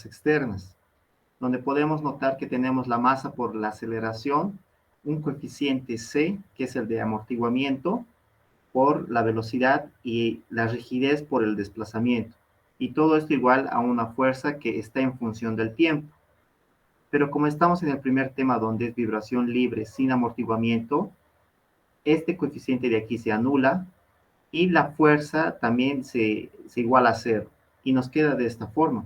fuerzas externas, donde podemos notar que tenemos la masa por la aceleración, un coeficiente C, que es el de amortiguamiento, por la velocidad y la rigidez por el desplazamiento. Y todo esto igual a una fuerza que está en función del tiempo. Pero como estamos en el primer tema donde es vibración libre sin amortiguamiento, este coeficiente de aquí se anula y la fuerza también se iguala a cero y nos queda de esta forma.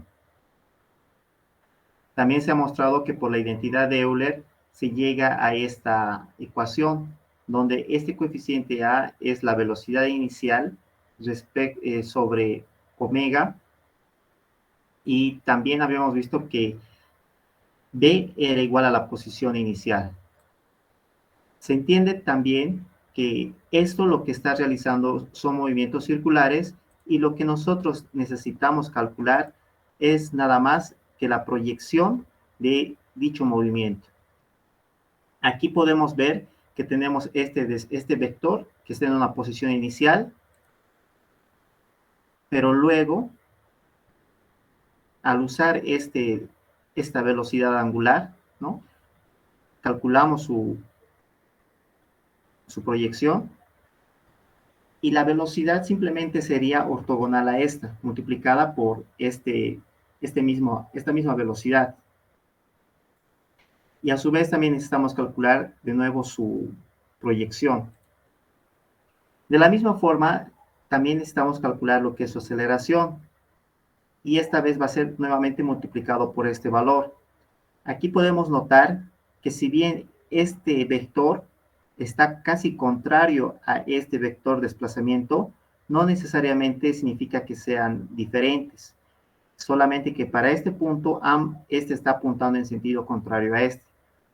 También se ha mostrado que por la identidad de Euler se llega a esta ecuación, donde este coeficiente A es la velocidad inicial sobre omega, y también habíamos visto que B era igual a la posición inicial. Se entiende también que esto lo que está realizando son movimientos circulares y lo que nosotros necesitamos calcular es nada más que la proyección de dicho movimiento. Aquí podemos ver que tenemos este vector que está en una posición inicial, pero luego, al usar esta velocidad angular, ¿no? Calculamos su proyección y la velocidad simplemente sería ortogonal a esta, multiplicada por esta misma velocidad. Y a su vez también necesitamos calcular de nuevo su proyección. De la misma forma, también necesitamos calcular lo que es su aceleración. Y esta vez va a ser nuevamente multiplicado por este valor. Aquí podemos notar que si bien este vector está casi contrario a este vector de desplazamiento, no necesariamente significa que sean diferentes. Solamente que para este punto, este está apuntando en sentido contrario a este.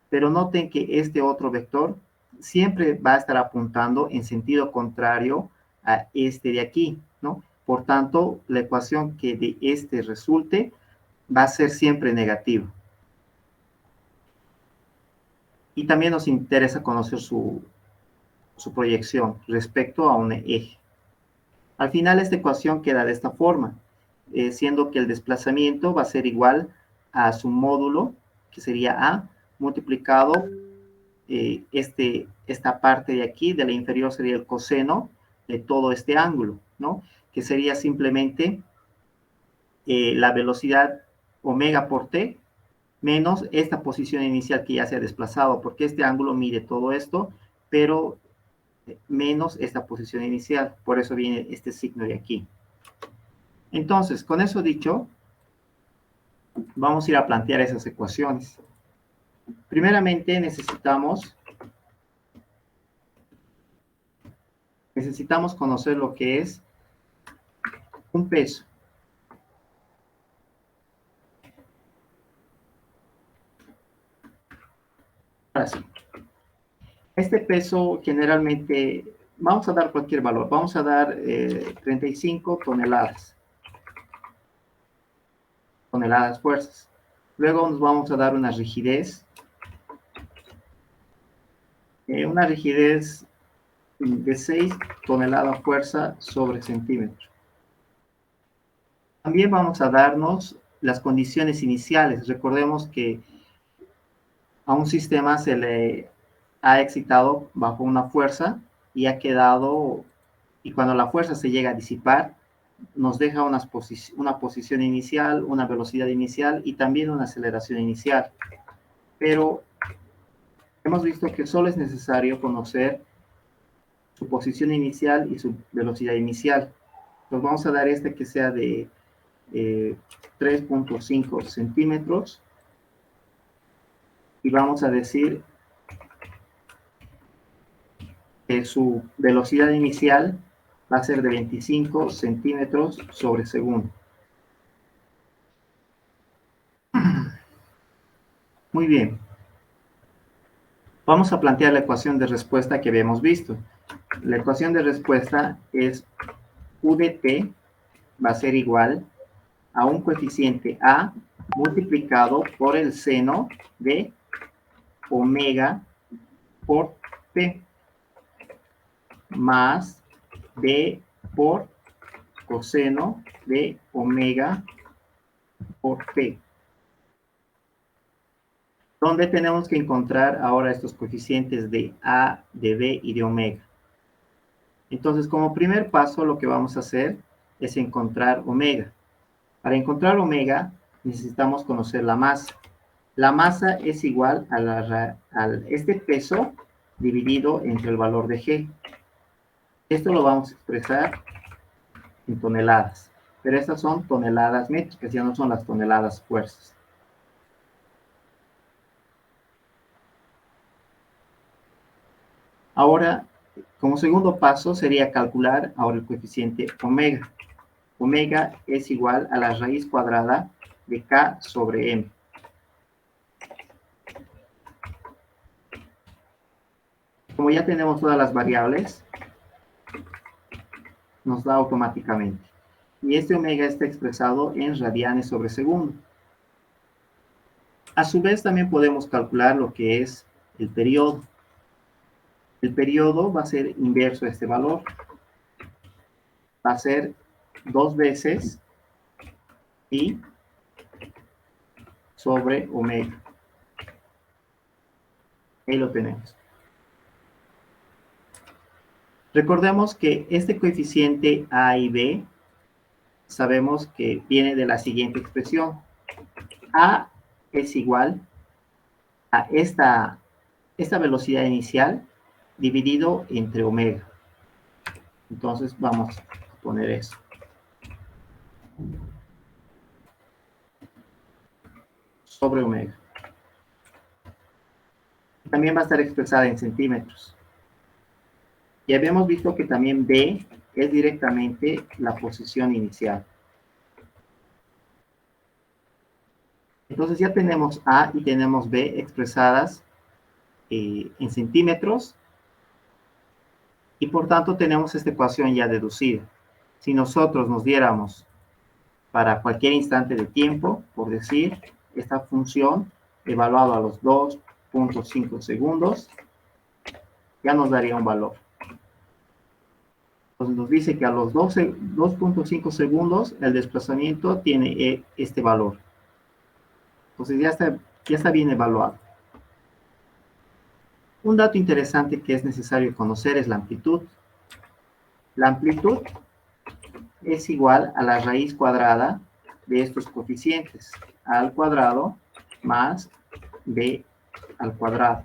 Pero noten que este otro vector siempre va a estar apuntando en sentido contrario a este de aquí, ¿no? Por tanto, la ecuación que de este resulte va a ser siempre negativa. Y también nos interesa conocer su proyección respecto a un eje. Al final, esta ecuación queda de esta forma, siendo que el desplazamiento va a ser igual a su módulo, que sería A, multiplicado esta parte de aquí, de la inferior sería el coseno de todo este ángulo, ¿no? Que sería simplemente la velocidad omega por t, menos esta posición inicial que ya se ha desplazado, porque este ángulo mide todo esto, pero menos esta posición inicial. Por eso viene este signo de aquí. Entonces, con eso dicho, vamos a ir a plantear esas ecuaciones. Primeramente, necesitamos conocer lo que es un peso. Ahora sí. Este peso generalmente, vamos a dar cualquier valor, vamos a dar 35 toneladas fuerzas. Luego nos vamos a dar una rigidez de 6 toneladas fuerza sobre centímetro. También vamos a darnos las condiciones iniciales. Recordemos que a un sistema se le ha excitado bajo una fuerza y ha quedado, y cuando la fuerza se llega a disipar, nos deja una posición inicial, una velocidad inicial y también una aceleración inicial. Pero hemos visto que solo es necesario conocer su posición inicial y su velocidad inicial. Entonces vamos a dar que sea de 3.5 centímetros y vamos a decir que su velocidad inicial va a ser de 25 centímetros sobre segundo. Muy bien. Vamos a plantear la ecuación de respuesta que habíamos visto. La ecuación de respuesta es U de t va a ser igual a un coeficiente A multiplicado por el seno de omega por P más B por coseno de omega por P. donde tenemos que encontrar ahora estos coeficientes de A, de B y de omega. Entonces, como primer paso, lo que vamos a hacer es encontrar omega. Para encontrar omega, necesitamos conocer la masa. La masa es igual a este peso dividido entre el valor de G. Esto lo vamos a expresar en toneladas, pero estas son toneladas métricas, ya no son las toneladas fuerzas. Ahora, como segundo paso, sería calcular ahora el coeficiente omega. Omega es igual a la raíz cuadrada de K sobre M. Como ya tenemos todas las variables, nos da automáticamente. Y este omega está expresado en radianes sobre segundo. A su vez, también podemos calcular lo que es el periodo. El periodo va a ser inverso a este valor. Va a ser 2 veces pi sobre omega. Ahí lo tenemos. Recordemos que este coeficiente A y B sabemos que viene de la siguiente expresión. A es igual a esta velocidad inicial dividido entre omega. Entonces vamos a poner eso. Sobre omega. También va a estar expresada en centímetros. Y habíamos visto que también B es directamente la posición inicial. Entonces ya tenemos A y tenemos B expresadas en centímetros y por tanto tenemos esta ecuación ya deducida. Si nosotros nos diéramos para cualquier instante de tiempo, por decir, esta función evaluado a los 2.5 segundos, ya nos daría un valor. Entonces nos dice que a los 2.5 segundos el desplazamiento tiene este valor. Entonces ya está bien evaluado. Un dato interesante que es necesario conocer es la amplitud. La amplitud es igual a la raíz cuadrada de estos coeficientes, a al cuadrado más b al cuadrado,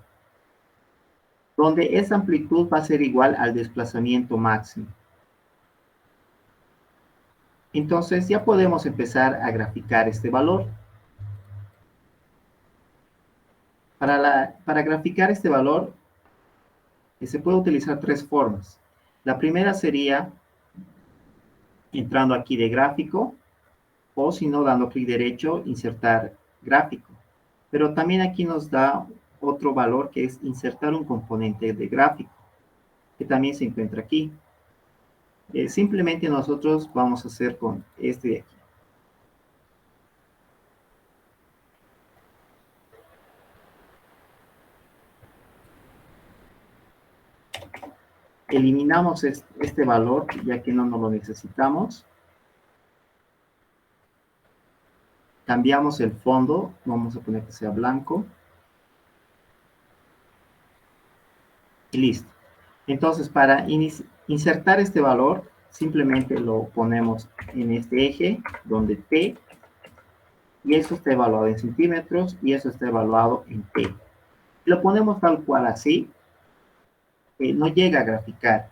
donde esa amplitud va a ser igual al desplazamiento máximo. Entonces ya podemos empezar a graficar este valor. Para graficar este valor se puede utilizar tres formas. La primera sería entrando aquí de gráfico, o si no, dando clic derecho, insertar gráfico. Pero también aquí nos da otro valor que es insertar un componente de gráfico, que también se encuentra aquí. Simplemente nosotros vamos a hacer con este de aquí. Eliminamos este valor, ya que no nos lo necesitamos. Cambiamos el fondo, vamos a poner que sea blanco. Y listo. Entonces, para insertar este valor, simplemente lo ponemos en este eje, donde T, y eso está evaluado en centímetros, y eso está evaluado en T. Lo ponemos tal cual así, no llega a graficar,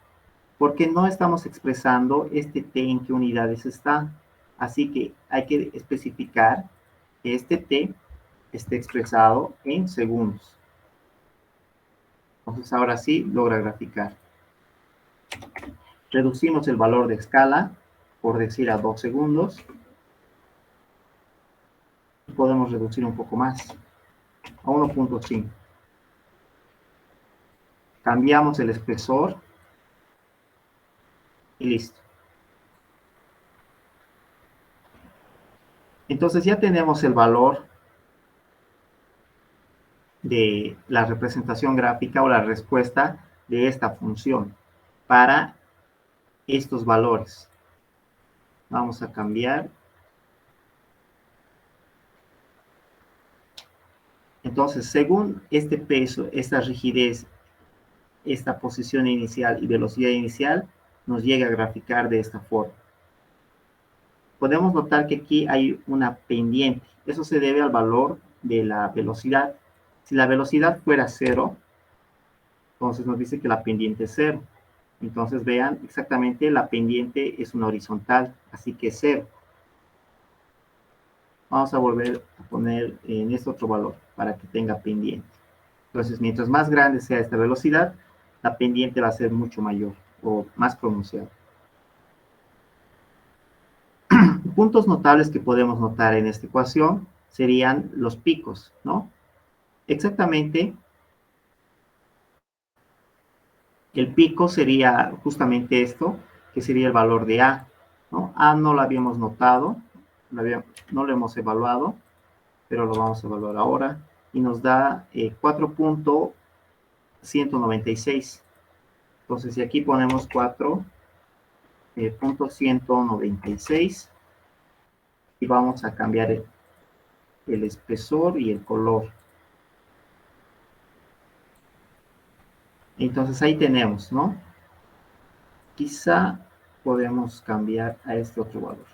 porque no estamos expresando este T en qué unidades está. Así que hay que especificar que este T esté expresado en segundos. Entonces ahora sí logra graficar. Reducimos el valor de escala, por decir a 2 segundos. Y podemos reducir un poco más, a 1.5. Cambiamos el espesor y listo. Entonces ya tenemos el valor de la representación gráfica o la respuesta de esta función para estos valores. Vamos a cambiar Entonces, según este peso, esta rigidez, esta posición inicial y velocidad inicial, nos llega a graficar de esta forma. Podemos notar que aquí hay una pendiente. Eso se debe al valor de la velocidad. Si la velocidad fuera 0, entonces nos dice que la pendiente es 0. Entonces vean, exactamente la pendiente es una horizontal, así que 0. Vamos a volver a poner en este otro valor para que tenga pendiente. Entonces, mientras más grande sea esta velocidad, la pendiente va a ser mucho mayor o más pronunciada. Puntos notables que podemos notar en esta ecuación serían los picos, ¿no? Exactamente, el pico sería justamente esto, que sería el valor de A, ¿no? A no lo habíamos notado, no lo hemos evaluado, pero lo vamos a evaluar ahora, y nos da 4.196. Entonces, si aquí ponemos 4.196, y vamos a cambiar el espesor y el color. Entonces ahí tenemos, ¿no? Quizá podemos cambiar a este otro valor.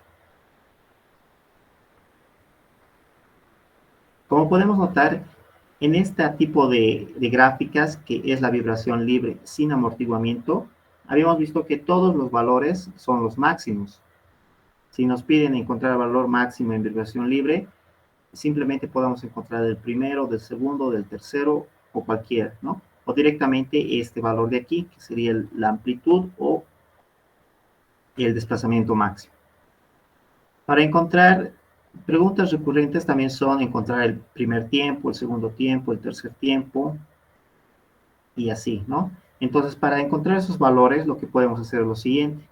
Como podemos notar, en este tipo de gráficas, que es la vibración libre sin amortiguamiento, habíamos visto que todos los valores son los máximos. Si nos piden encontrar el valor máximo en vibración libre, simplemente podemos encontrar el primero, del segundo, del tercero o cualquiera, ¿no? O directamente este valor de aquí, que sería la amplitud o el desplazamiento máximo. Para encontrar preguntas recurrentes también son encontrar el primer tiempo, el segundo tiempo, el tercer tiempo y así, ¿no? Entonces, para encontrar esos valores, lo que podemos hacer es lo siguiente.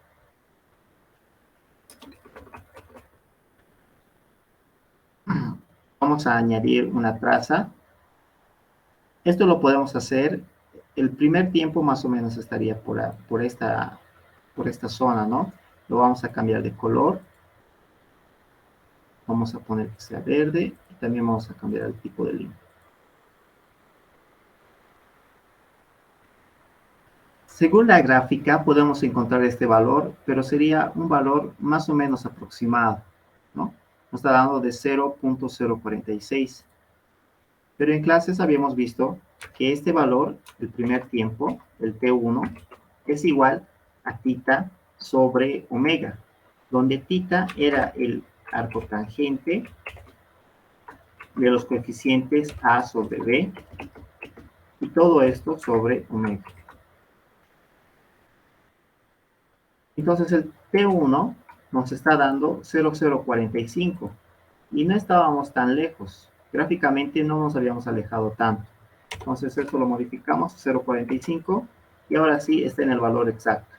Vamos a añadir una traza. Esto lo podemos hacer, el primer tiempo más o menos estaría por esta zona, ¿no? Lo vamos a cambiar de color. Vamos a poner que sea verde y también vamos a cambiar el tipo de línea. Según la gráfica podemos encontrar este valor, pero sería un valor más o menos aproximado, ¿no? Nos está dando de 0.046. Pero en clases habíamos visto que este valor, el primer tiempo, el T1, es igual a tita sobre omega, donde tita era el arco tangente de los coeficientes A sobre B y todo esto sobre omega. Entonces el T1 nos está dando 0,045 y no estábamos tan lejos. Gráficamente no nos habíamos alejado tanto. Entonces esto lo modificamos a 0,45 y ahora sí está en el valor exacto.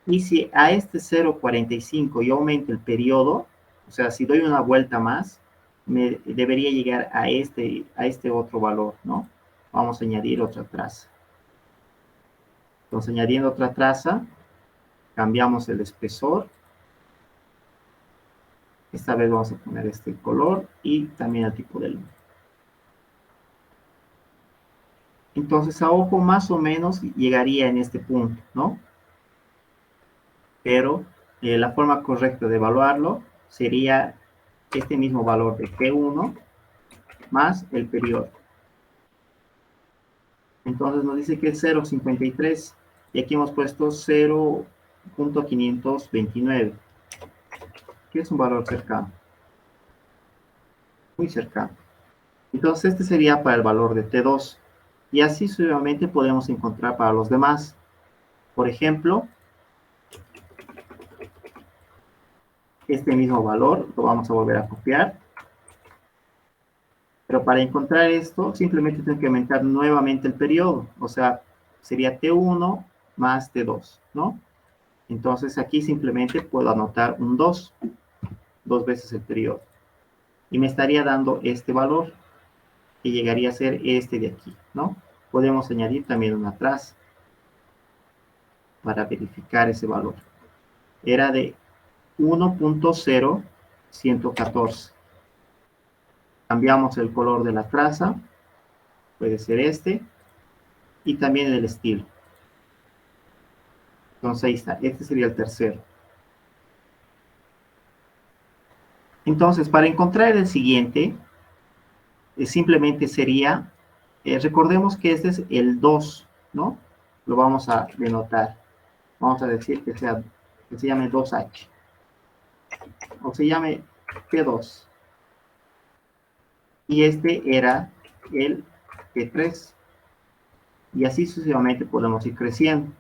Y si a este 0,45 yo aumento el periodo, o sea, si doy una vuelta más, me debería llegar a este otro valor, ¿no? Vamos a añadir otra traza. Entonces, añadiendo otra traza, cambiamos el espesor. Esta vez vamos a poner este color y también el tipo de línea. Entonces, a ojo más o menos llegaría en este punto, ¿no? Pero la forma correcta de evaluarlo sería este mismo valor de P1 más el periodo. Entonces nos dice que es 0,53 y aquí hemos puesto 0.529, que es un valor cercano, muy cercano. Entonces este sería para el valor de T2 y así sucesivamente podemos encontrar para los demás. Por ejemplo, este mismo valor lo vamos a volver a copiar. Pero para encontrar esto, simplemente tengo que aumentar nuevamente el periodo. O sea, sería T1 más T2, ¿no? Entonces aquí simplemente puedo anotar un 2 veces el periodo. Y me estaría dando este valor, que llegaría a ser este de aquí, ¿no? Podemos añadir también una traza para verificar ese valor. Era de 1.0114. Cambiamos el color de la traza, puede ser este, y también el estilo. Entonces ahí está, este sería el tercero. Entonces, para encontrar el siguiente, simplemente sería, recordemos que este es el 2, ¿no? Lo vamos a denotar. Vamos a decir que se llame 2H. O se llame T2. Y este era el T3. Y así sucesivamente podemos ir creciendo.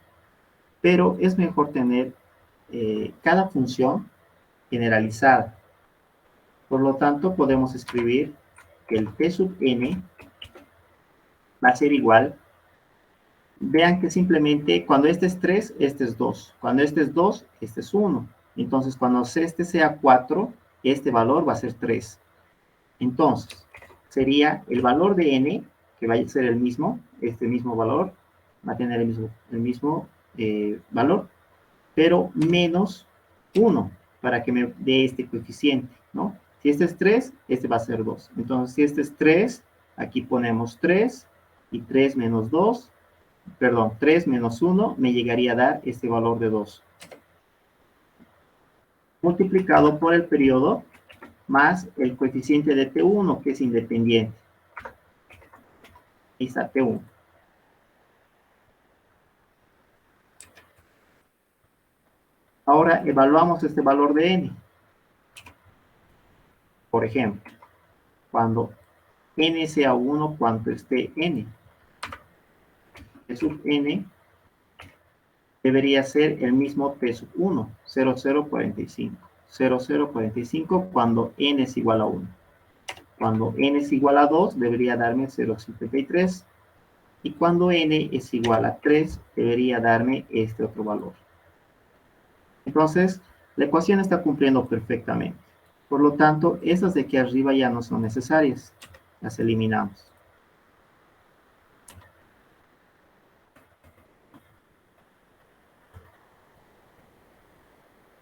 Pero es mejor tener cada función generalizada. Por lo tanto, podemos escribir que el T sub n va a ser igual. Vean que simplemente cuando este es 3, este es 2. Cuando este es 2, este es 1. Entonces, cuando este sea 4, este valor va a ser 3. Entonces, sería el valor de n, que va a ser el mismo, este mismo valor, va a tener el mismo valor, pero menos 1, para que me dé este coeficiente, ¿no? Si este es 3, este va a ser 2. Entonces, si este es 3, aquí ponemos 3, y 3 menos 2, perdón, 3 menos 1 me llegaría a dar este valor de 2. Multiplicado por el periodo más el coeficiente de T1, que es independiente. Ahí está T1. Ahora evaluamos este valor de n. Por ejemplo, cuando n sea 1, ¿cuánto esté n? T sub n debería ser el mismo T sub 1, 0,045. 0,045 cuando n es igual a 1. Cuando n es igual a 2, debería darme 0,53. Y cuando n es igual a 3, debería darme este otro valor. Entonces, la ecuación está cumpliendo perfectamente. Por lo tanto, esas de aquí arriba ya no son necesarias. Las eliminamos.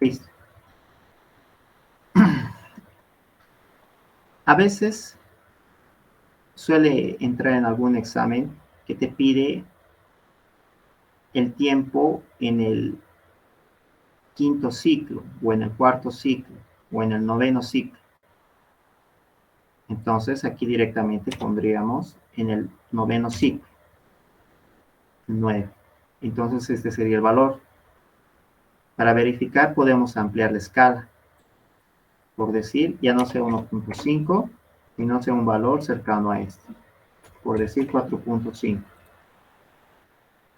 Listo. A veces suele entrar en algún examen que te pide el tiempo en el quinto ciclo, o en el cuarto ciclo, o en el noveno ciclo. Entonces, aquí directamente pondríamos en el noveno ciclo, 9. Entonces, este sería el valor. Para verificar, podemos ampliar la escala. Por decir, ya no sea 1.5, y no sea un valor cercano a este. Por decir 4.5.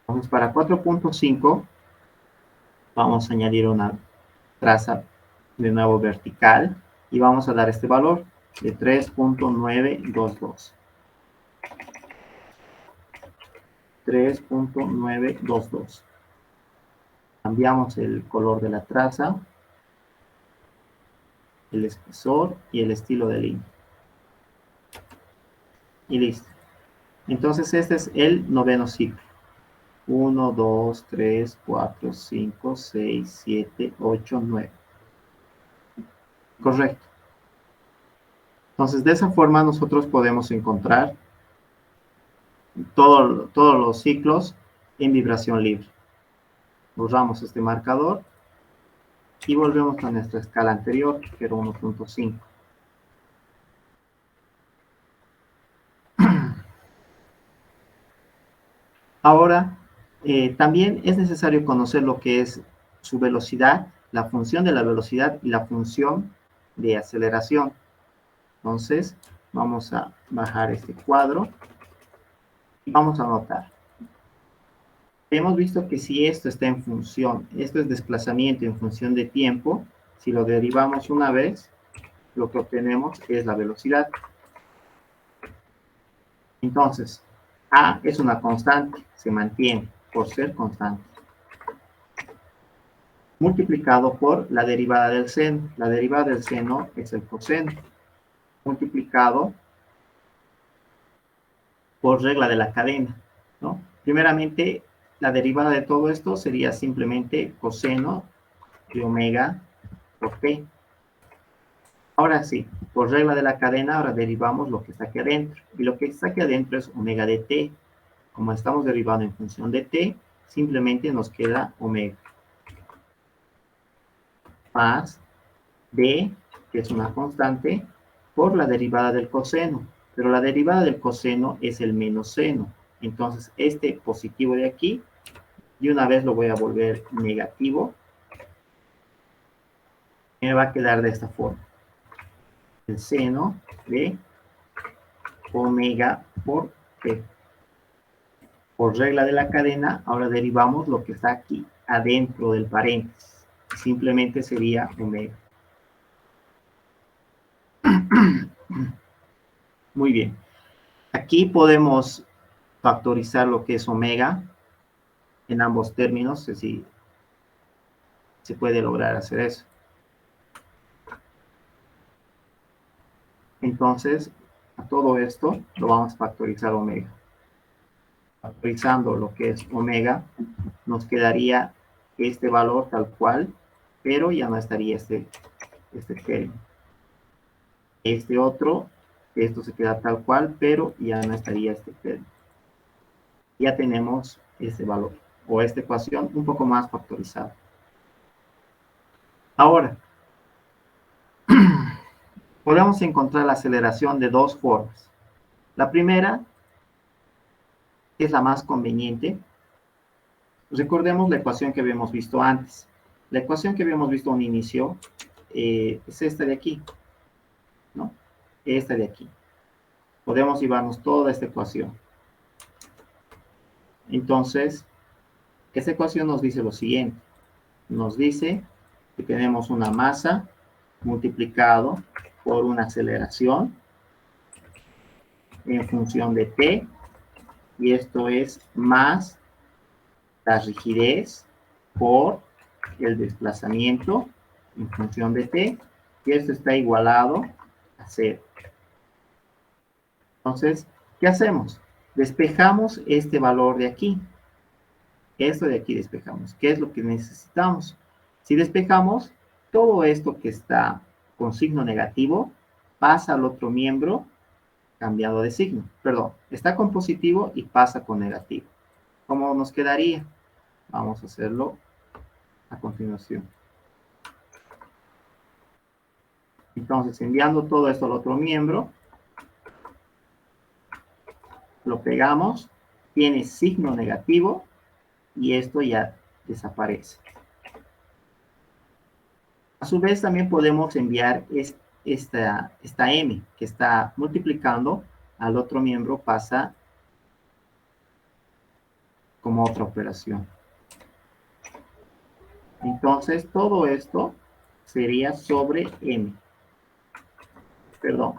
Entonces, para 4.5, vamos a añadir una traza de nuevo vertical, y vamos a dar este valor de 3.922. 3.922. Cambiamos el color de la traza, el espesor y el estilo de línea. Y listo. Entonces este es el noveno ciclo. 1, 2, 3, 4, 5, 6, 7, 8, 9. Correcto. Entonces de esa forma nosotros podemos encontrar todos los ciclos en vibración libre. Borramos este marcador y volvemos a nuestra escala anterior, que era 1.5. Ahora, también es necesario conocer lo que es su velocidad, la función de la velocidad y la función de aceleración. Entonces, vamos a bajar este cuadro y vamos a anotar. Hemos visto que si esto está en función, esto es desplazamiento en función de tiempo, si lo derivamos una vez, lo que obtenemos es la velocidad. Entonces, A es una constante, se mantiene por ser constante. Multiplicado por la derivada del seno. La derivada del seno es el coseno. Multiplicado por regla de la cadena, ¿no? Primeramente, la derivada de todo esto sería simplemente coseno de omega por t. Ahora sí, por regla de la cadena, ahora derivamos lo que está aquí adentro. Y lo que está aquí adentro es omega de t. Como estamos derivando en función de t, simplemente nos queda omega más b, que es una constante, por la derivada del coseno. Pero la derivada del coseno es el menos seno. Entonces, este positivo de aquí, y una vez lo voy a volver negativo, me va a quedar de esta forma. El seno de omega por t. Por regla de la cadena, ahora derivamos lo que está aquí adentro del paréntesis. Simplemente sería omega. Muy bien. Aquí podemos factorizar lo que es omega en ambos términos, si se puede lograr hacer eso. Entonces, a todo esto lo vamos a factorizar omega. Factorizando lo que es omega, nos quedaría este valor tal cual, pero ya no estaría este término. Este otro, esto se queda tal cual, pero ya no estaría este término. Ya tenemos este valor, o esta ecuación un poco más factorizada. Ahora, podemos encontrar la aceleración de dos formas. La primera es la más conveniente. Recordemos la ecuación que habíamos visto antes. La ecuación que habíamos visto a un inicio es esta de aquí, ¿no? Esta de aquí. Podemos llevarnos toda esta ecuación. Entonces, esta ecuación nos dice lo siguiente. Nos dice que tenemos una masa multiplicado por una aceleración en función de t, y esto es más la rigidez por el desplazamiento en función de t, y esto está igualado a 0. Entonces, ¿qué hacemos? Despejamos este valor de aquí. Esto de aquí despejamos. ¿Qué es lo que necesitamos? Si despejamos, todo esto que está con signo negativo pasa al otro miembro cambiado de signo. Perdón, está con positivo y pasa con negativo. ¿Cómo nos quedaría? Vamos a hacerlo a continuación. Entonces, enviando todo esto al otro miembro, lo pegamos, tiene signo negativo y esto ya desaparece. A su vez, también podemos enviar esta M que está multiplicando al otro miembro, pasa como otra operación. Entonces, todo esto sería sobre M. Perdón.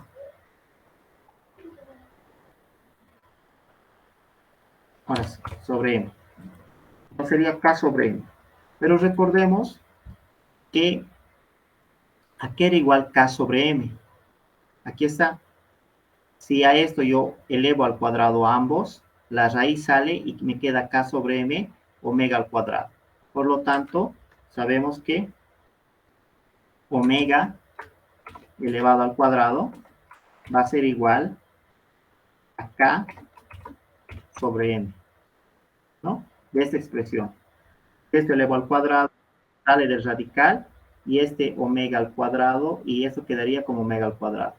Ahora sí, sobre M. No sería K sobre M. Pero recordemos que aquí era igual K sobre M. Aquí está. Si a esto yo elevo al cuadrado a ambos, la raíz sale y me queda K sobre M, omega al cuadrado. Por lo tanto, sabemos que omega elevado al cuadrado va a ser igual a K sobre M, ¿no? De esta expresión. Esto elevado al cuadrado sale del radical y este omega al cuadrado, y eso quedaría como omega al cuadrado.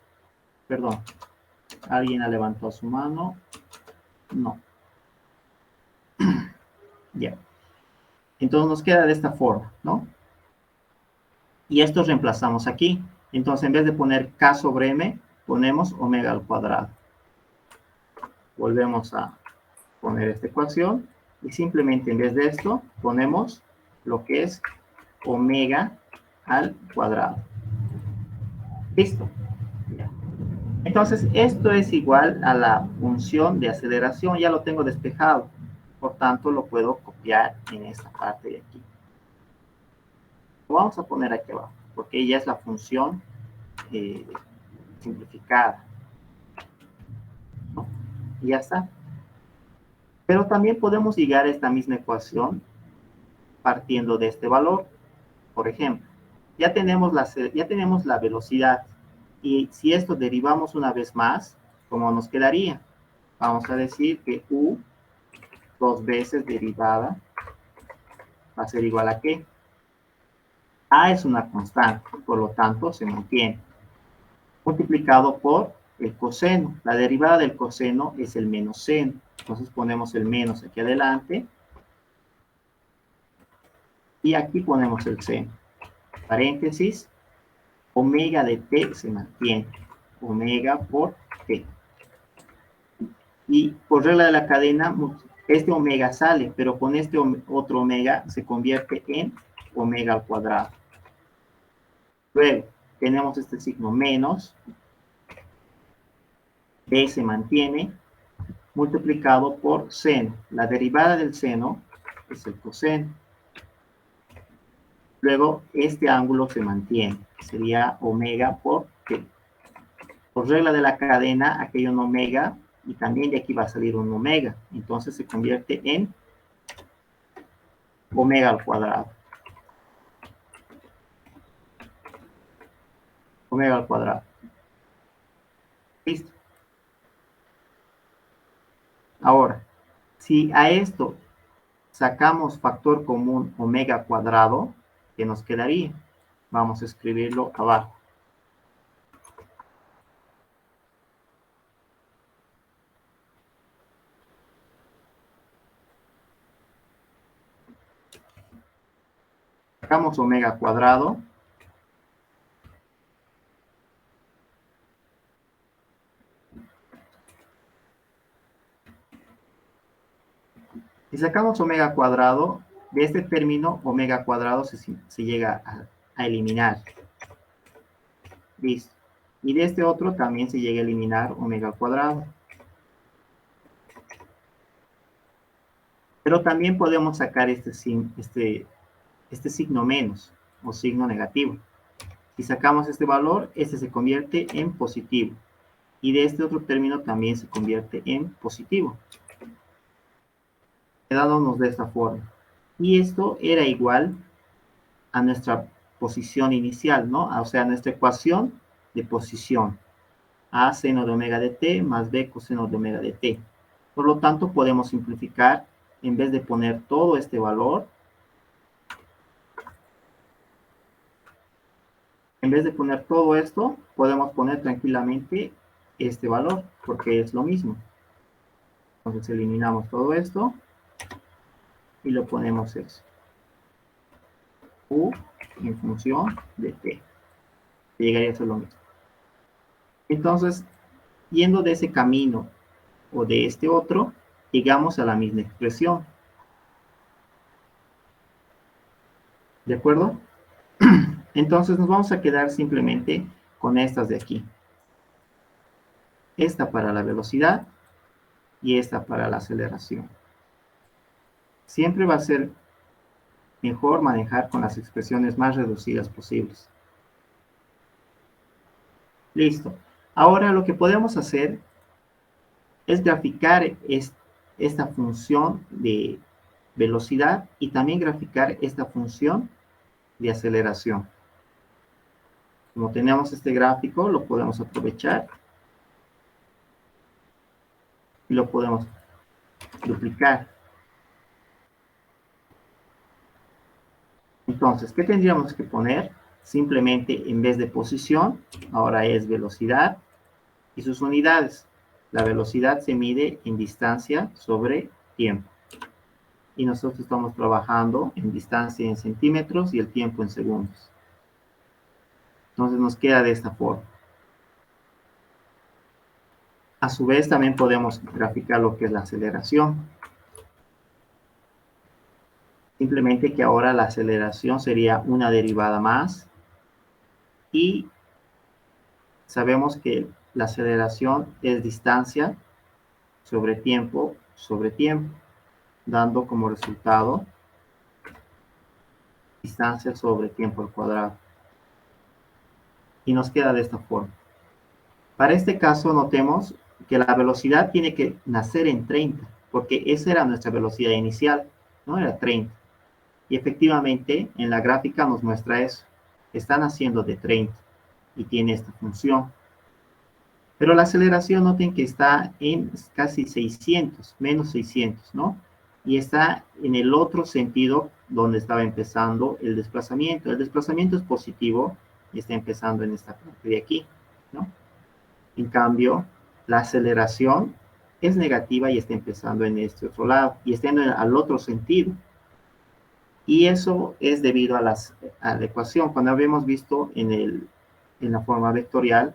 Perdón, ¿alguien ha levantado su mano? No. Ya. Entonces nos queda de esta forma, ¿no? Y esto reemplazamos aquí. Entonces, en vez de poner K sobre M, ponemos omega al cuadrado. Volvemos a poner esta ecuación y simplemente en vez de esto, ponemos lo que es omega al cuadrado. Listo. Ya. Entonces, esto es igual a la función de aceleración. Ya lo tengo despejado. Por tanto, lo puedo copiar en esta parte de aquí. Lo vamos a poner aquí abajo, porque ya es la función simplificada, ¿no? Y ya está. Pero también podemos llegar a esta misma ecuación partiendo de este valor. Por ejemplo, ya tenemos la velocidad. Y si esto derivamos una vez más, ¿cómo nos quedaría? Vamos a decir que u dos veces derivada va a ser igual a ¿qué? A es una constante, por lo tanto se mantiene. Multiplicado por el coseno. La derivada del coseno es el menos seno. Entonces ponemos el menos aquí adelante. Y aquí ponemos el seno. Paréntesis, omega de t se mantiene. Omega por t. Y por regla de la cadena, este omega sale, pero con este otro omega se convierte en omega al cuadrado. Luego, tenemos este signo menos, b se mantiene, multiplicado por seno. La derivada del seno es el coseno. Luego, este ángulo se mantiene. Sería omega por t. Por regla de la cadena, aquí hay un omega y también de aquí va a salir un omega. Entonces se convierte en omega al cuadrado. Omega al cuadrado. Listo. Ahora, si a esto sacamos factor común omega cuadrado, ¿qué nos quedaría? Vamos a escribirlo abajo. Sacamos omega cuadrado. Si sacamos omega cuadrado, de este término omega cuadrado se llega a eliminar. Listo. Y de este otro también se llega a eliminar omega cuadrado. Pero también podemos sacar este signo menos o signo negativo. Si sacamos este valor, este se convierte en positivo. Y de este otro término también se convierte en positivo. Quedándonos de esta forma. Y esto era igual a nuestra posición inicial, ¿no? O sea, nuestra ecuación de posición. A seno de omega de t más b coseno de omega de t. Por lo tanto, podemos simplificar, en vez de poner todo este valor, en vez de poner todo esto, podemos poner tranquilamente este valor, porque es lo mismo. Entonces eliminamos todo esto y lo ponemos eso. U en función de t. Llegaría a ser lo mismo. Entonces, yendo de ese camino o de este otro, llegamos a la misma expresión. ¿De acuerdo? Entonces nos vamos a quedar simplemente con estas de aquí. Esta para la velocidad y esta para la aceleración. Siempre va a ser mejor manejar con las expresiones más reducidas posibles. Listo. Ahora lo que podemos hacer es graficar esta función de velocidad y también graficar esta función de aceleración. Como tenemos este gráfico, lo podemos aprovechar y lo podemos duplicar. Entonces, ¿qué tendríamos que poner? Simplemente, en vez de posición, ahora es velocidad y sus unidades. La velocidad se mide en distancia sobre tiempo. Y nosotros estamos trabajando en distancia en centímetros y el tiempo en segundos. Entonces nos queda de esta forma. A su vez también podemos graficar lo que es la aceleración. Simplemente que ahora la aceleración sería una derivada más. Y sabemos que la aceleración es distancia sobre tiempo, dando como resultado distancia sobre tiempo al cuadrado. Y nos queda de esta forma. Para este caso, notemos que la velocidad tiene que nacer en 30, porque esa era nuestra velocidad inicial, ¿no? Era 30. Y efectivamente, en la gráfica nos muestra eso. Está naciendo de 30. y tiene esta función. Pero la aceleración, noten que está en casi 600, menos 600, ¿no? Y está en el otro sentido donde estaba empezando el desplazamiento. El desplazamiento es positivo y está empezando en esta parte de aquí, ¿no? En cambio, la aceleración es negativa y está empezando en este otro lado y está al otro sentido. Y eso es debido a la ecuación. Cuando habíamos visto en la forma vectorial,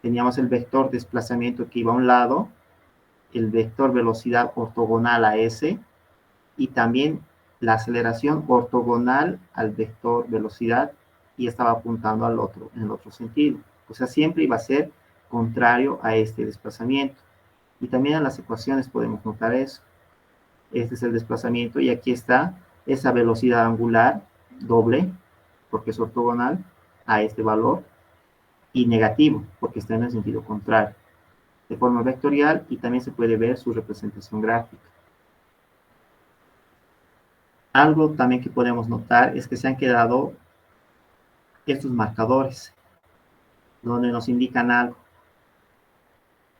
teníamos el vector desplazamiento que iba a un lado, el vector velocidad ortogonal a ese, y también la aceleración ortogonal al vector velocidad, y estaba apuntando al otro, en el otro sentido. O sea, siempre iba a ser contrario a este desplazamiento. Y también en las ecuaciones podemos notar eso. Este es el desplazamiento y aquí está esa velocidad angular doble, porque es ortogonal a este valor, y negativo, porque está en el sentido contrario, de forma vectorial, y también se puede ver su representación gráfica. Algo también que podemos notar es que se han quedado estos marcadores, donde nos indican algo.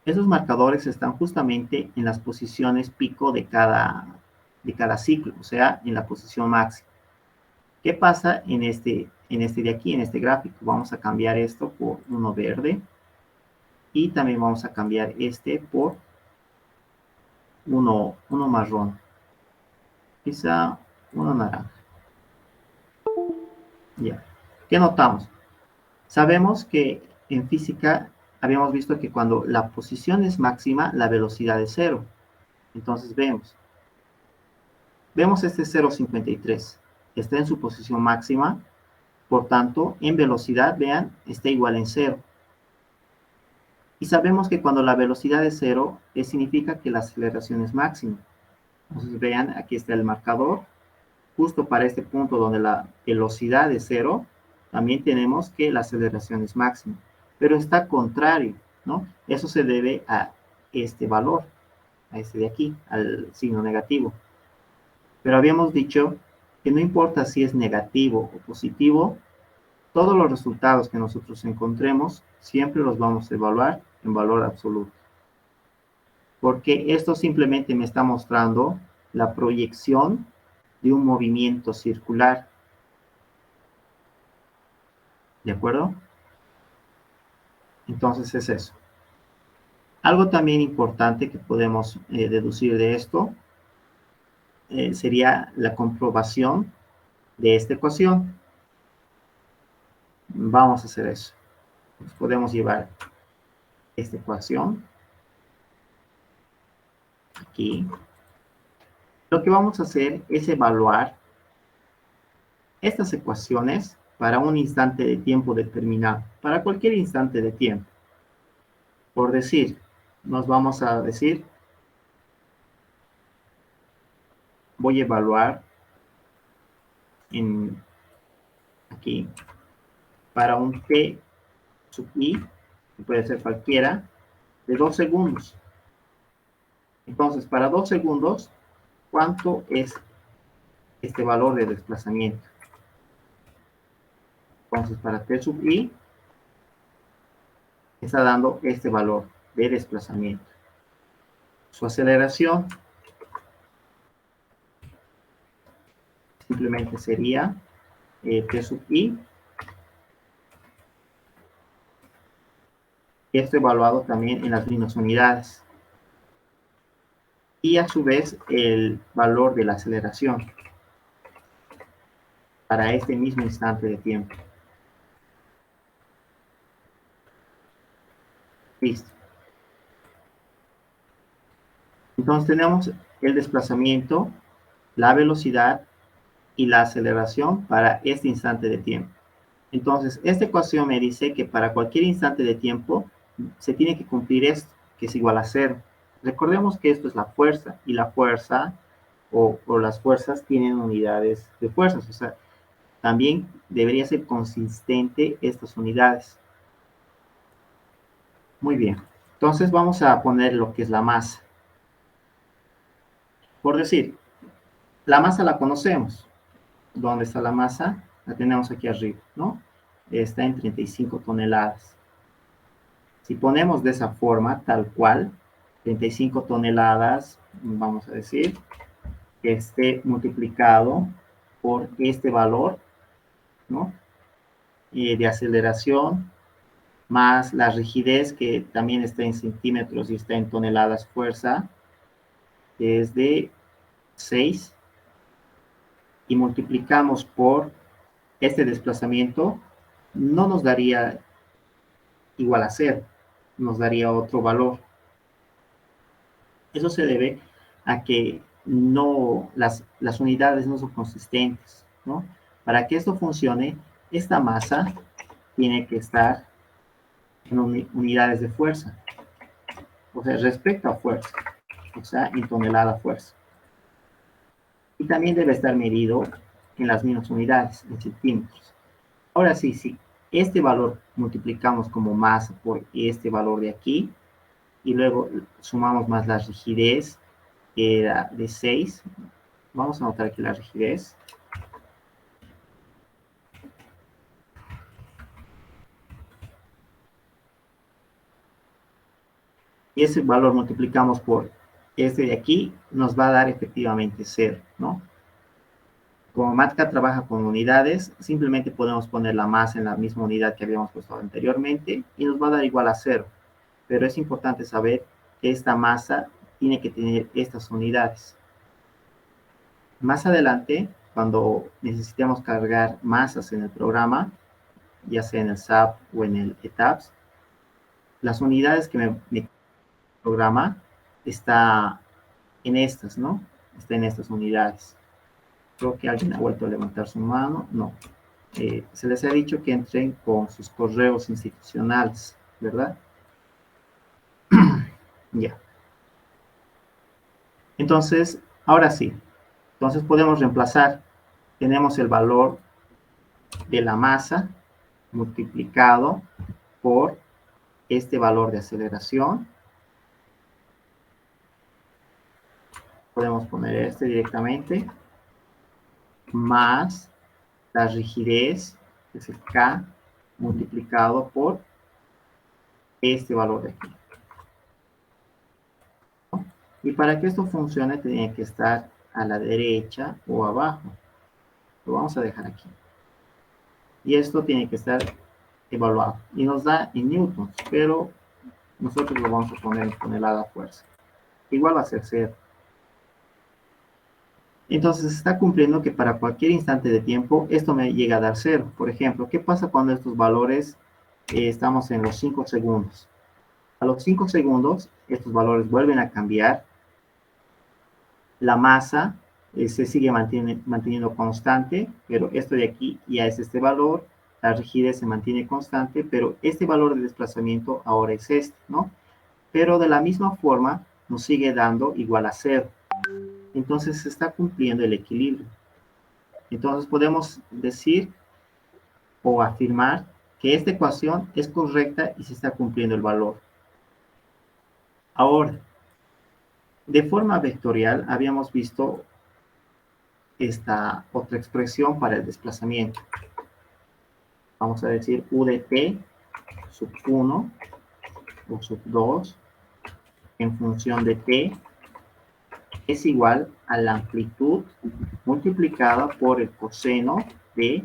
Esos marcadores están justamente en las posiciones pico de cada ciclo, o sea, en la posición máxima. ¿Qué pasa en este de aquí, en este gráfico? Vamos a cambiar esto por uno verde y también vamos a cambiar este por uno marrón, quizá uno naranja. Ya. ¿Qué notamos? Sabemos que en física habíamos visto que cuando la posición es máxima, la velocidad es cero. Entonces vemos este 0,53. Está en su posición máxima, por tanto, en velocidad, vean, está igual en cero. Y sabemos que cuando la velocidad es cero, significa que la aceleración es máxima. Entonces vean, aquí está el marcador. Justo para este punto donde la velocidad es cero, también tenemos que la aceleración es máxima. Pero está contrario, ¿no? Eso se debe a este valor, a este de aquí, al signo negativo. Pero habíamos dicho que no importa si es negativo o positivo, todos los resultados que nosotros encontremos siempre los vamos a evaluar en valor absoluto. Porque esto simplemente me está mostrando la proyección de un movimiento circular. ¿De acuerdo? Entonces es eso. Algo también importante que podemos deducir de esto sería la comprobación de esta ecuación. Vamos a hacer eso. Pues podemos llevar esta ecuación aquí. Lo que vamos a hacer es evaluar estas ecuaciones para un instante de tiempo determinado, para cualquier instante de tiempo. Por decir, nos vamos a decir, voy a evaluar aquí, para un t sub i, que puede ser cualquiera, de 2 segundos. Entonces, para 2 segundos, ¿cuánto es este valor de desplazamiento? Entonces, para t sub i, está dando este valor de desplazamiento. Su aceleración simplemente sería t sub i. Esto evaluado también en las mismas unidades. Y a su vez el valor de la aceleración para este mismo instante de tiempo. Listo. Entonces tenemos el desplazamiento, la velocidad y la aceleración para este instante de tiempo. Entonces, esta ecuación me dice que para cualquier instante de tiempo se tiene que cumplir esto, que es igual a cero. Recordemos que esto es la fuerza, y la fuerza o las fuerzas tienen unidades de fuerzas, o sea, también debería ser consistente estas unidades. Muy bien. Entonces vamos a poner lo que es la masa. Por decir, la masa la conocemos. ¿Dónde está la masa? La tenemos aquí arriba, ¿no? está en 35 toneladas. Si ponemos de esa forma, tal cual, 35 toneladas, vamos a decir, que esté multiplicado por este valor, ¿no? De aceleración, más la rigidez, que también está en centímetros y está en toneladas fuerza, que es de 6, y multiplicamos por este desplazamiento, no nos daría igual a 0, nos daría otro valor. Eso se debe a que no, las unidades no son consistentes, ¿no? Para que esto funcione, esta masa tiene que estar en unidades de fuerza, o sea, respecto a fuerza, o sea, en tonelada fuerza. Y también debe estar medido en las mismas unidades, en centímetros. Ahora sí, sí, este valor multiplicamos como masa por este valor de aquí, y luego sumamos más la rigidez, que era de 6. Vamos a anotar aquí la rigidez. Y ese valor multiplicamos por este de aquí, nos va a dar efectivamente 0, ¿no? Como Matka trabaja con unidades, simplemente podemos poner la masa en la misma unidad que habíamos puesto anteriormente y nos va a dar igual a 0. Pero es importante saber que esta masa tiene que tener estas unidades. Más adelante, cuando necesitemos cargar masas en el programa, ya sea en el SAP o en el ETAPS, las unidades que me programa está en estas, ¿no? Está en estas unidades. Creo que alguien ha vuelto a levantar su mano. No. Se les ha dicho que entren con sus correos institucionales, ¿verdad? Ya. Entonces, ahora sí. Entonces podemos reemplazar. Tenemos el valor de la masa multiplicado por este valor de aceleración. Podemos poner este directamente, más la rigidez, que es el K, multiplicado por este valor de aquí. Y para que esto funcione, tiene que estar a la derecha o abajo. Lo vamos a dejar aquí. Y esto tiene que estar evaluado. Y nos da en newtons, pero nosotros lo vamos a poner en tonelada fuerza. Igual va a ser 0. Entonces se está cumpliendo que para cualquier instante de tiempo esto me llega a dar 0. Por ejemplo, ¿qué pasa cuando estos valores estamos en los 5 segundos? A los 5 segundos estos valores vuelven a cambiar. La masa se sigue manteniendo constante, pero esto de aquí ya es este valor. La rigidez se mantiene constante, pero este valor de desplazamiento ahora es este, ¿no? Pero de la misma forma nos sigue dando igual a 0. Entonces se está cumpliendo el equilibrio. Entonces podemos decir o afirmar que esta ecuación es correcta y se está cumpliendo el valor. Ahora, de forma vectorial habíamos visto esta otra expresión para el desplazamiento. Vamos a decir U de t sub 1 o sub 2 en función de t es igual a la amplitud multiplicada por el coseno de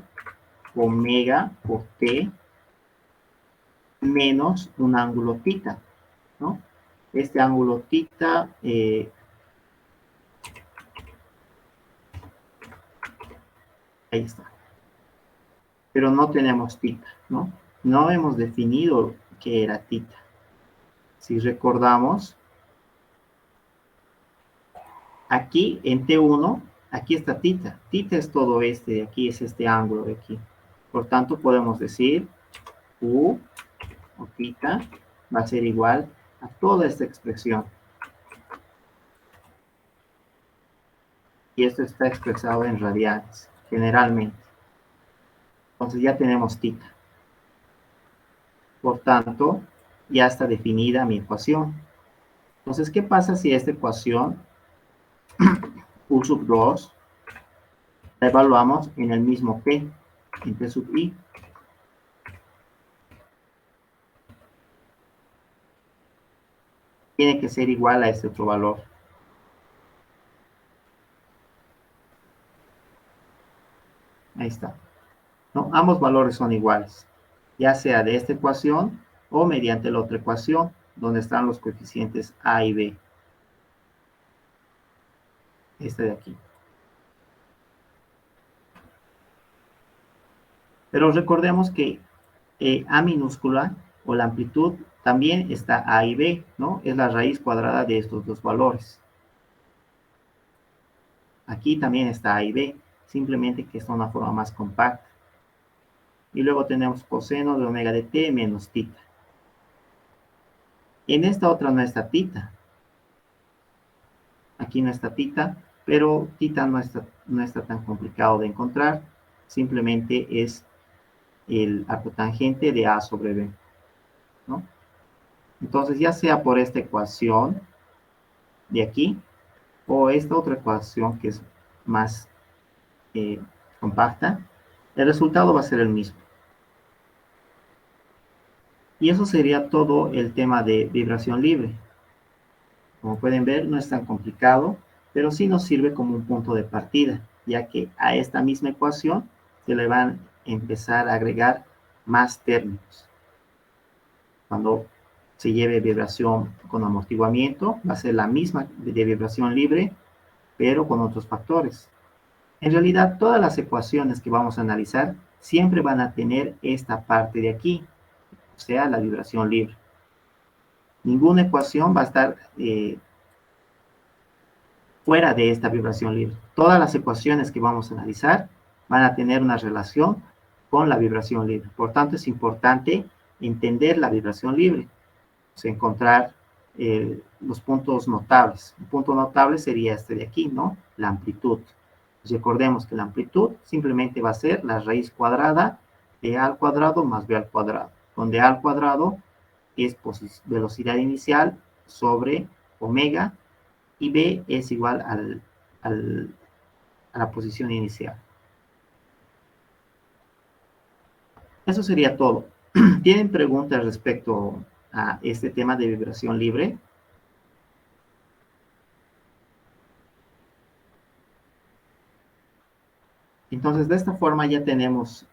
omega por t menos un ángulo θ, ¿no? Este ángulo θ ahí está. Pero no tenemos θ, ¿no? No hemos definido qué era θ. Si recordamos, aquí en T1, aquí está θ. Θ es todo este de aquí, es este ángulo de aquí. Por tanto, podemos decir U o θ va a ser igual a toda esta expresión. Y esto está expresado en radianes, generalmente. Entonces ya tenemos θ. Por tanto, ya está definida mi ecuación. Entonces, ¿qué pasa si esta ecuación, U sub 2, la evaluamos en el mismo P, en P sub I? tiene que ser igual a este otro valor. Ahí está, ¿no? Ambos valores son iguales, ya sea de esta ecuación o mediante la otra ecuación, donde están los coeficientes A y B. Este de aquí. Pero recordemos que A minúscula o la amplitud también está A y B, ¿no? Es la raíz cuadrada de estos dos valores. Aquí también está A y B, simplemente que está de una forma más compacta. Y luego tenemos coseno de omega de t menos tita. En esta otra no está tita. Aquí no está tita, pero tita no está tan complicado de encontrar. Simplemente es el arcotangente de A sobre B, ¿no? Entonces, ya sea por esta ecuación de aquí, o esta otra ecuación que es más compacta, el resultado va a ser el mismo. Y eso sería todo el tema de vibración libre. Como pueden ver, no es tan complicado, pero sí nos sirve como un punto de partida, ya que a esta misma ecuación se le van a empezar a agregar más términos. Cuando se lleve vibración con amortiguamiento, va a ser la misma de vibración libre, pero con otros factores. En realidad, todas las ecuaciones que vamos a analizar siempre van a tener esta parte de aquí, o sea, la vibración libre. Ninguna ecuación va a estar fuera de esta vibración libre. Todas las ecuaciones que vamos a analizar van a tener una relación con la vibración libre. Por tanto, es importante entender la vibración libre, o sea, encontrar los puntos notables. Un punto notable sería este de aquí, ¿no? La amplitud. Recordemos que la amplitud simplemente va a ser la raíz cuadrada de a al cuadrado más b al cuadrado, donde a al cuadrado es velocidad inicial sobre omega y b es igual a la posición inicial. Eso sería todo. ¿Tienen preguntas respecto a este tema de vibración libre? Entonces, de esta forma ya tenemos,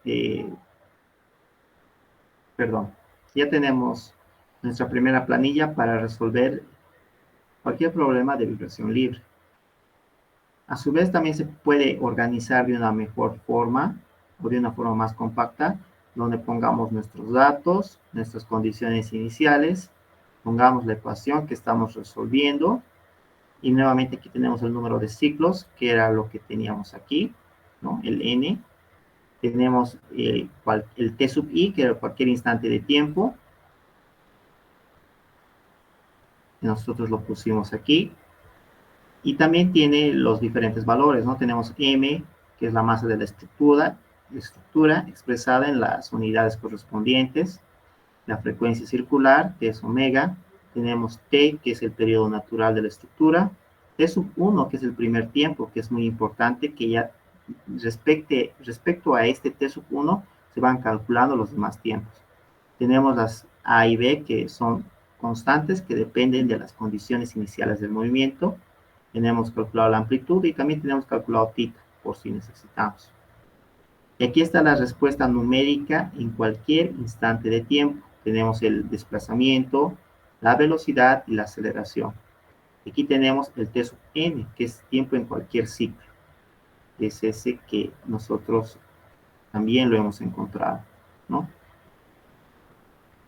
ya tenemos nuestra primera planilla para resolver cualquier problema de vibración libre. A su vez, también se puede organizar de una mejor forma o de una forma más compacta, donde pongamos nuestros datos, nuestras condiciones iniciales, pongamos la ecuación que estamos resolviendo, y nuevamente aquí tenemos el número de ciclos, que era lo que teníamos aquí, ¿no? El n. Tenemos el t sub i, que era cualquier instante de tiempo. Nosotros lo pusimos aquí. Y también tiene los diferentes valores, ¿no? Tenemos m, que es la masa de la estructura expresada en las unidades correspondientes. La frecuencia circular, que es omega. Tenemos t, que es el periodo natural de la estructura. T sub 1, que es el primer tiempo, que es muy importante que ya respecto a este T sub 1 se van calculando los demás tiempos. Tenemos las A y B, que son constantes, que dependen de las condiciones iniciales del movimiento. Tenemos calculado la amplitud y también tenemos calculado tita, por si necesitamos. Y aquí está la respuesta numérica en cualquier instante de tiempo. Tenemos el desplazamiento, la velocidad y la aceleración. Aquí tenemos el T sub n, que es tiempo en cualquier ciclo. Es ese que nosotros también lo hemos encontrado, ¿no?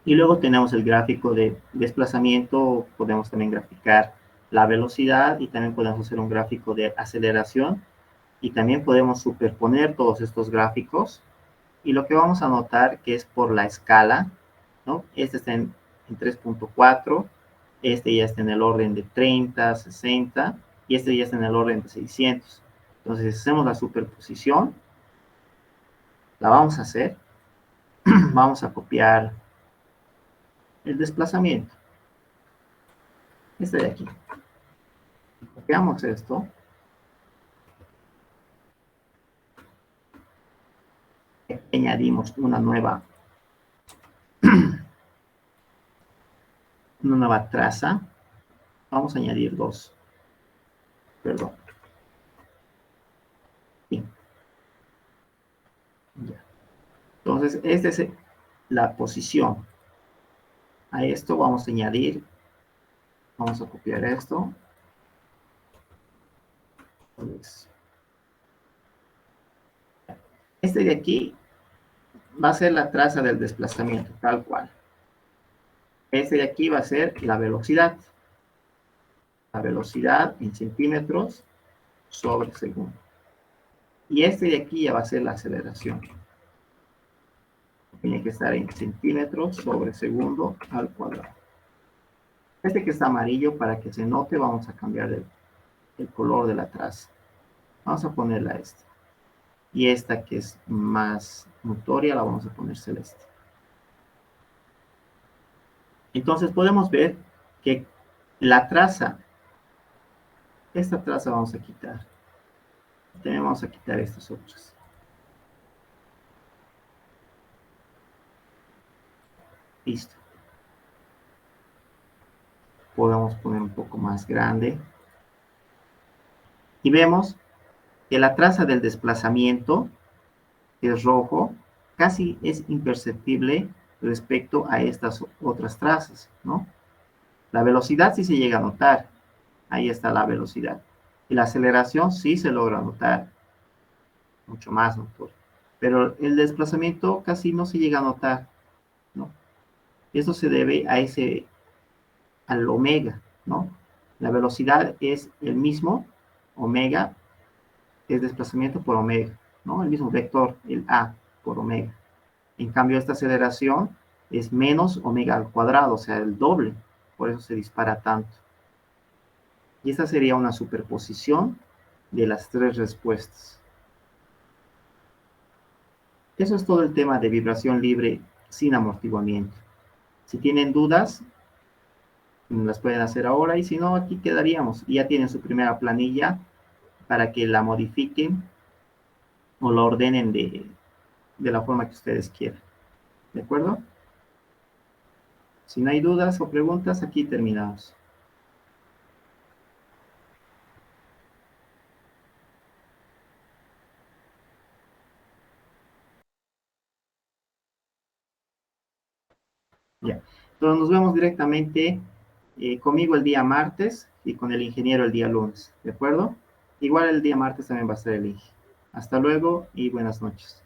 Y luego tenemos el gráfico de desplazamiento, podemos también graficar la velocidad y también podemos hacer un gráfico de aceleración y también podemos superponer todos estos gráficos y lo que vamos a notar que es por la escala, ¿no? Este está en 3.4, este ya está en el orden de 30, 60 y este ya está en el orden de 600. Entonces, si hacemos la superposición, la vamos a hacer. Vamos a copiar el desplazamiento. Este de aquí. Copiamos esto. Añadimos una nueva traza. Vamos a añadir 2. Perdón. Bien. Ya. Entonces, esta es la posición. A esto vamos a añadir, vamos a copiar esto. Pues, este de aquí va a ser la traza del desplazamiento, tal cual. Este de aquí va a ser la velocidad. La velocidad en centímetros sobre segundo. Y este de aquí ya va a ser la aceleración. Tiene que estar en centímetros sobre segundo al cuadrado. Este que está amarillo, para que se note, vamos a cambiar el color de la traza. Vamos a ponerla esta. Y esta que es más notoria, la vamos a poner celeste. Entonces podemos ver que la traza, esta traza vamos a quitar. También vamos a quitar estas otras. Listo. Podemos poner un poco más grande. Y vemos que la traza del desplazamiento, que es rojo, casi es imperceptible respecto a estas otras trazas, ¿no? La velocidad sí se llega a notar. Ahí está la velocidad. Y la aceleración sí se logra notar. Mucho más notorio. Pero el desplazamiento casi no se llega a notar, ¿no? Esto se debe al omega, ¿no? La velocidad es el mismo, omega es desplazamiento por omega, ¿no? El mismo vector, el a por omega. En cambio, esta aceleración es menos omega al cuadrado, o sea, el doble. Por eso se dispara tanto. Y esta sería una superposición de las tres respuestas. Eso es todo el tema de vibración libre sin amortiguamiento. Si tienen dudas, las pueden hacer ahora y si no, aquí quedaríamos. Y ya tienen su primera planilla para que la modifiquen o la ordenen de la forma que ustedes quieran. ¿De acuerdo? Si no hay dudas o preguntas, aquí terminamos. Ya. Entonces nos vemos directamente conmigo el día martes y con el ingeniero el día lunes. ¿De acuerdo? Igual el día martes también va a estar el Inge. Hasta luego y buenas noches.